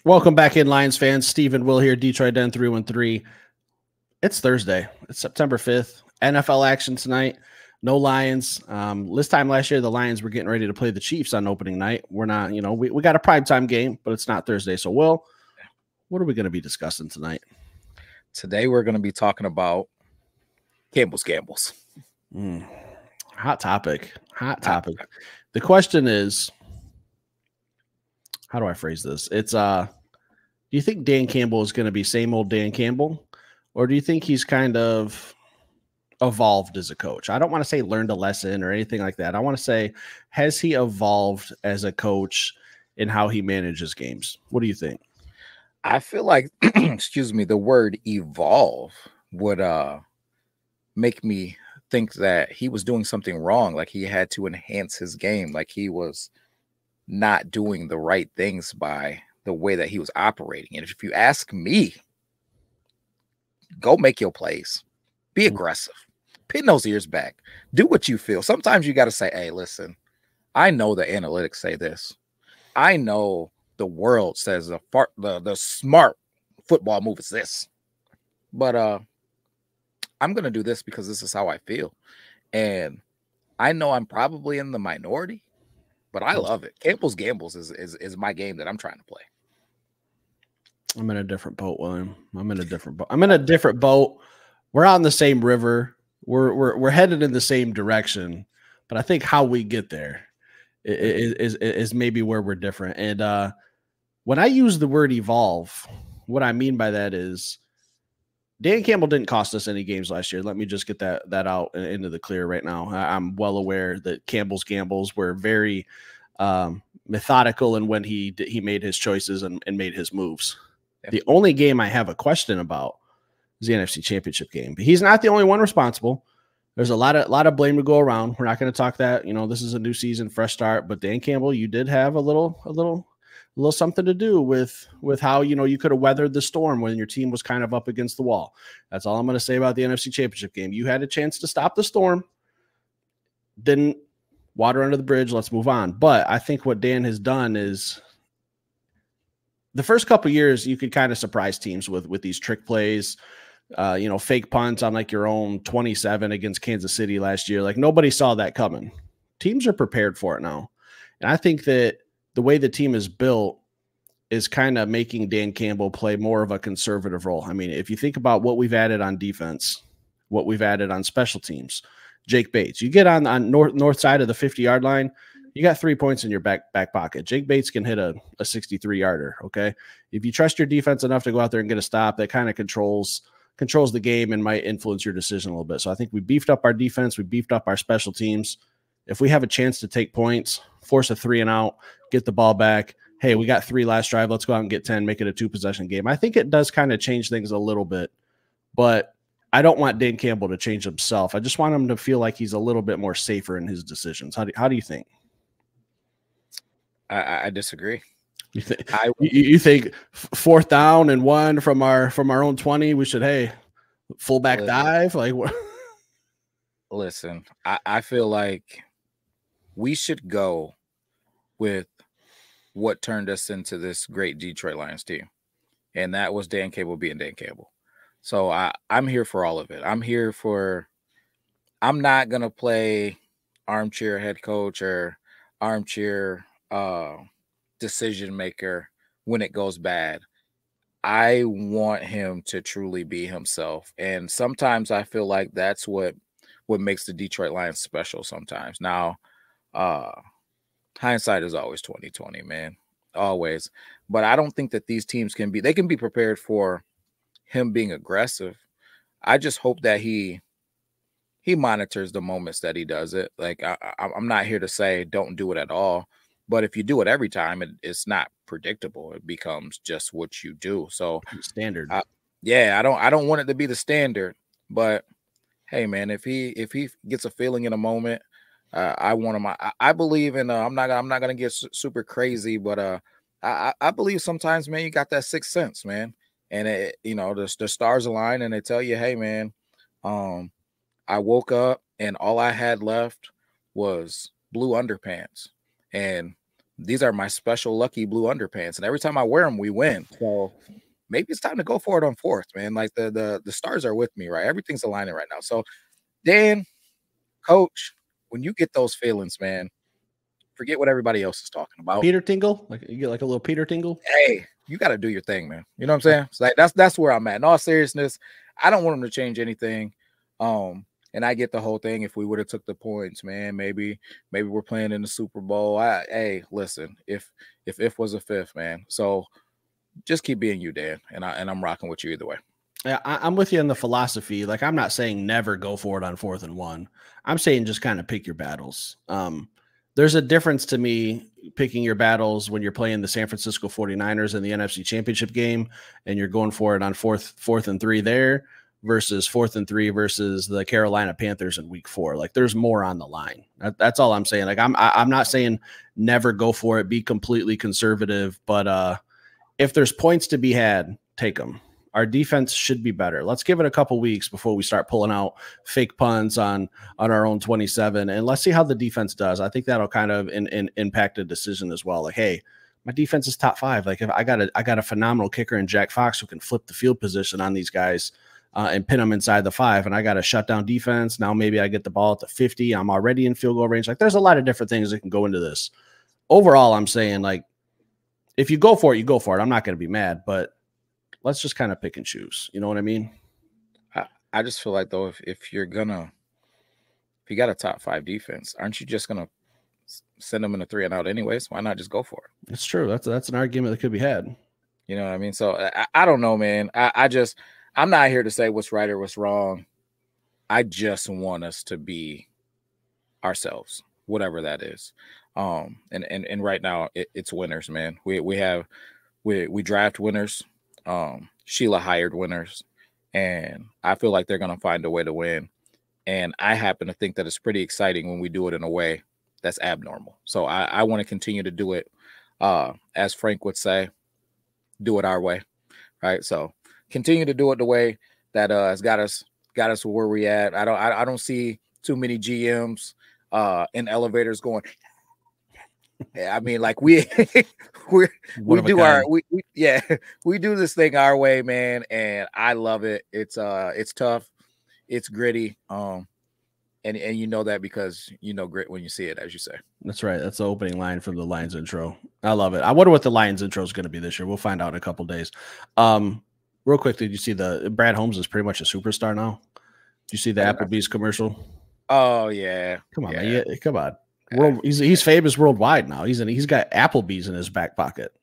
Welcome back in, Lions fans. Steve and Will here, Detroit Den 313. It's Thursday. It's September 5th. NFL action tonight. No Lions. This time last year, the Lions were getting ready to play the Chiefs on opening night. We're not, we got a primetime game, but it's not Thursday. So, Will, what are we going to be discussing tonight? Today, we're going to be talking about Campbell's gambles. Hot topic. Hot topic. The question is, how do I phrase this? It's do you think Dan Campbell is going to be same old Dan Campbell, or do you think he's kind of evolved as a coach? I don't want to say learned a lesson or anything like that. I want to say, has he evolved as a coach in how he manages games? What do you think? I feel like, excuse me, the word evolve would make me think that he was doing something wrong, like he had to enhance his game, like he was not doing the right things by the way that he was operating. And if you ask me, go make your plays, be aggressive, pin those ears back, do what you feel. Sometimes you got to say, hey, listen, I know the analytics say this. I know the world says the smart football move is this, but I'm going to do this because this is how I feel. And I know I'm probably in the minority, but I love it. Campbell's gambles is my game that I'm trying to play. I'm in a different boat, William. I'm in a different boat. We're on the same river. We're headed in the same direction, but I think how we get there is maybe where we're different. And when I use the word evolve, what I mean by that is Dan Campbell didn't cost us any games last year. Let me just get that out into the clear right now. I'm well aware that Campbell's gambles were very methodical in when he made his choices and made his moves. Yeah. The only game I have a question about is the NFC Championship game. But he's not the only one responsible. There's a lot of blame to go around. We're not going to talk that. This is a new season, fresh start. But Dan Campbell, you did have a little something to do with how you could have weathered the storm when your team was kind of up against the wall. That's all I'm going to say about the NFC Championship game. You had a chance to stop the storm, didn't. Water under the bridge. Let's move on. But I think what Dan has done is the first couple of years you could kind of surprise teams with these trick plays, fake punts on like your own 27 against Kansas City last year. Like nobody saw that coming. Teams are prepared for it now, and I think that the way the team is built is kind of making Dan Campbell play more of a conservative role. I mean, if you think about what we've added on defense, what we've added on special teams, Jake Bates, you get on north side of the 50-yard line, you got 3 points in your back pocket. Jake Bates can hit a 63-yarder, okay? If you trust your defense enough to go out there and get a stop, that kind of controls the game and might influence your decision a little bit. So I think we beefed up our defense, we beefed up our special teams. If we have a chance to take points, force a 3-and-out, get the ball back, hey, we got 3 last drive, let's go out and get 10, make it a 2-possession game. I think it does kind of change things a little bit, but I don't want Dan Campbell to change himself. I just want him to feel like he's a little bit more safer in his decisions. How do you think? I disagree. You think 4th down and 1 from our own 20, we should, fullback dive? Like what? Listen, I feel like we should go with what turned us into this great Detroit Lions team, and that was Dan Campbell being Dan Campbell. So I'm here for all of it. I'm not going to play armchair head coach or armchair decision maker when it goes bad. I want him to truly be himself. And sometimes I feel like that's what makes the Detroit Lions special sometimes. Now, hindsight is always 20/20, man. Always. But I don't think that these teams can be prepared for him being aggressive. I just hope that he monitors the moments that he does it. Like I'm not here to say don't do it at all, but if you do it every time, it's not predictable. It becomes just what you do. So standard. I don't want it to be the standard, but hey man, if he gets a feeling in a moment I want him. I believe in. I'm not gonna get super crazy, but I believe sometimes, man, you got that sixth sense, man, and the stars align and they tell you, hey, man, I woke up and all I had left was blue underpants, and these are my special lucky blue underpants, and every time I wear them, we win. So maybe it's time to go for it on fourth, man. Like the stars are with me, right? Everything's aligning right now. So Dan, coach, when you get those feelings, man, forget what everybody else is talking about. Peter tingle, like you get like a little Peter tingle. Hey, you got to do your thing, man. You know what I'm saying? It's like that's where I'm at. In all seriousness, I don't want them to change anything. And I get the whole thing. If we would have took the points, man, maybe we're playing in the Super Bowl. Hey, listen, if was a fifth, man. So just keep being you, Dan, and I'm rocking with you either way. Yeah, I'm with you in the philosophy. Like, I'm not saying never go for it on 4th and 1. I'm saying just kind of pick your battles. There's a difference to me picking your battles when you're playing the San Francisco 49ers in the NFC Championship game and you're going for it on 4th and 3 there versus 4th and 3 versus the Carolina Panthers in week 4. Like, there's more on the line. That's all I'm saying. Like, I'm not saying never go for it, be completely conservative, but if there's points to be had, take them. Our defense should be better. Let's give it a couple weeks before we start pulling out fake punts on our own 27, and let's see how the defense does. I think that'll kind of impact a decision as well. Like, hey, my defense is top 5. Like, if I got a phenomenal kicker in Jack Fox who can flip the field position on these guys and pin them inside the 5, and I got a shutdown defense. Now maybe I get the ball at the 50. I'm already in field goal range. Like, there's a lot of different things that can go into this. Overall, I'm saying, like, if you go for it, you go for it. I'm not going to be mad, but let's just kind of pick and choose. You know what I mean? I just feel like, though, if you got a top 5 defense, aren't you just going to send them in a 3 and out anyways? Why not just go for it? It's true. That's an argument that could be had. You know what I mean? So I don't know, man. I'm not here to say what's right or what's wrong. I just want us to be ourselves, whatever that is. And right now it's winners, man. We draft winners. Sheila hired winners, and I feel like they're going to find a way to win. And I happen to think that it's pretty exciting when we do it in a way that's abnormal. So I want to continue to do it, as Frank would say, do it our way. Right. So continue to do it the way that has got us where we at. I don't see too many GMs in elevators going, I mean, like we do this thing our way, man, and I love it. It's tough, it's gritty, and you know that because you know grit when you see it, as you say. That's right. That's the opening line from the Lions intro. I love it. I wonder what the Lions intro is going to be this year. We'll find out in a couple days. Real quick, did you see the Brad Holmes is pretty much a superstar now? Did you see the Applebee's commercial? Oh yeah, come on, man. Yeah, come on. He's famous worldwide now. He's got Applebee's in his back pocket.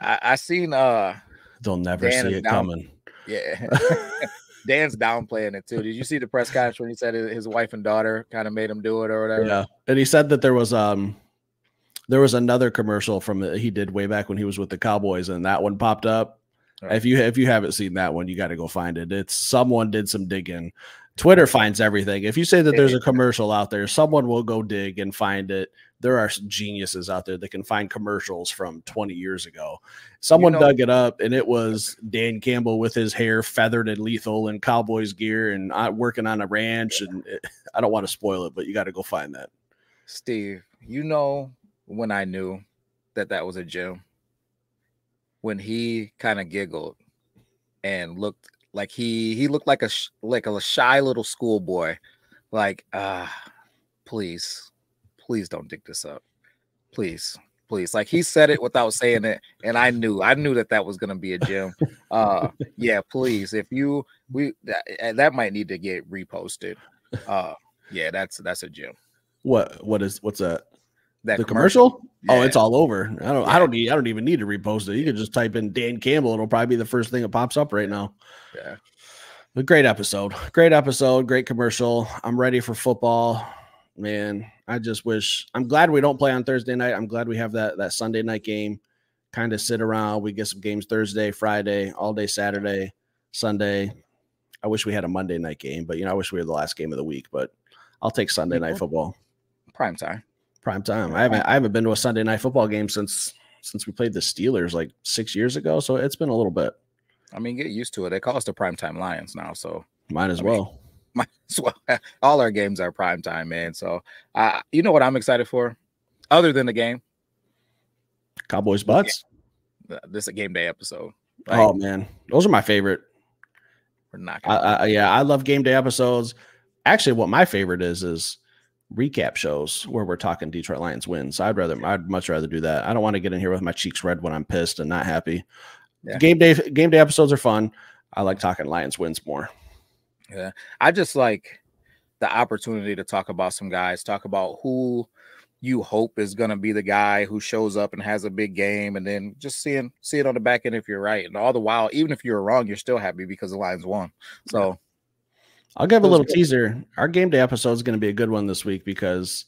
I seen they'll never see it coming. Yeah. Dan's downplaying it too. Did you see the press conference when he said his wife and daughter kind of made him do it or whatever? Yeah. And he said that there was another commercial he did way back when he was with the Cowboys, and that one popped up. Right. If you haven't seen that one, you got to go find it. It's someone did some digging. Twitter finds everything. If you say that there's a commercial out there, someone will go dig and find it. There are geniuses out there that can find commercials from 20 years ago. Someone dug it up, and it was Dan Campbell with his hair feathered and lethal in Cowboys gear and working on a ranch. And I don't want to spoil it, but you got to go find that. Steve, you know when I knew that was a gem? When he kind of giggled and looked like he looked like a shy little schoolboy, like please don't dig this up, please. Like he said it without saying it, and I knew that was gonna be a gem. Yeah, please. If that might need to get reposted. Yeah, that's a gem. What's that? The commercial? Yeah. Oh, it's all over. I don't even need to repost it. You can just type in Dan Campbell. It'll probably be the first thing that pops up right now. Yeah. A great episode. Great commercial. I'm ready for football. Man, I just wish. I'm glad we don't play on Thursday night. I'm glad we have that Sunday night game. Kind of sit around. We get some games Thursday, Friday, all day Saturday, Sunday. I wish we had a Monday night game, but I wish we had the last game of the week. But I'll take Sunday night football. Prime time. Prime time. I haven't been to a Sunday night football game since we played the Steelers like 6 years ago. So it's been a little bit. I mean, get used to it. They call us the primetime Lions now, so might as well. Might as well. All our games are primetime, man. So, you know what I'm excited for, other than the game? Cowboys Butts. This is a game day episode. Right? Oh man, those are my favorite. We're not. I love game day episodes. Actually, what my favorite is recap shows where we're talking Detroit Lions wins. I'd much rather do that. I don't want to get in here with my cheeks red when I'm pissed and not happy. Yeah. Game day episodes are fun. I like talking Lions wins more. Yeah, I just like the opportunity to talk about some guys, talk about who you hope is going to be the guy who shows up and has a big game, and then just see it on the back end if you're right. And all the while, even if you're wrong, you're still happy because the Lions won. So I'll give a little teaser. Our game day episode is going to be a good one this week because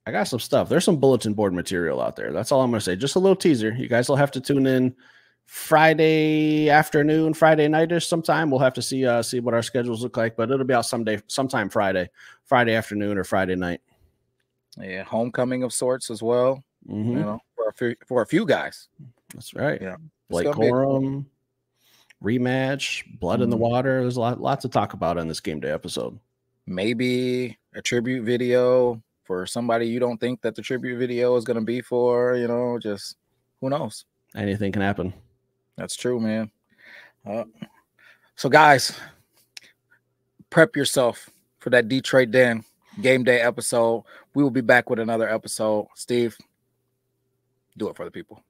I got some stuff. There's some bulletin board material out there. That's all I'm going to say. Just a little teaser. You guys will have to tune in Friday afternoon, Friday night-ish sometime. We'll have to see what our schedules look like, but it'll be out sometime Friday afternoon or Friday night. Yeah, homecoming of sorts as well. Mm-hmm. You know, for a few guys. That's right. Yeah, Blake Corum, rematch, blood in the water. There's lots to talk about on this game day episode. Maybe a tribute video for somebody you don't think that the tribute video is going to be for. You know, just who knows? Anything can happen. That's true, man. So, guys, prep yourself for that Detroit Den game day episode. We will be back with another episode. Steve, do it for the people.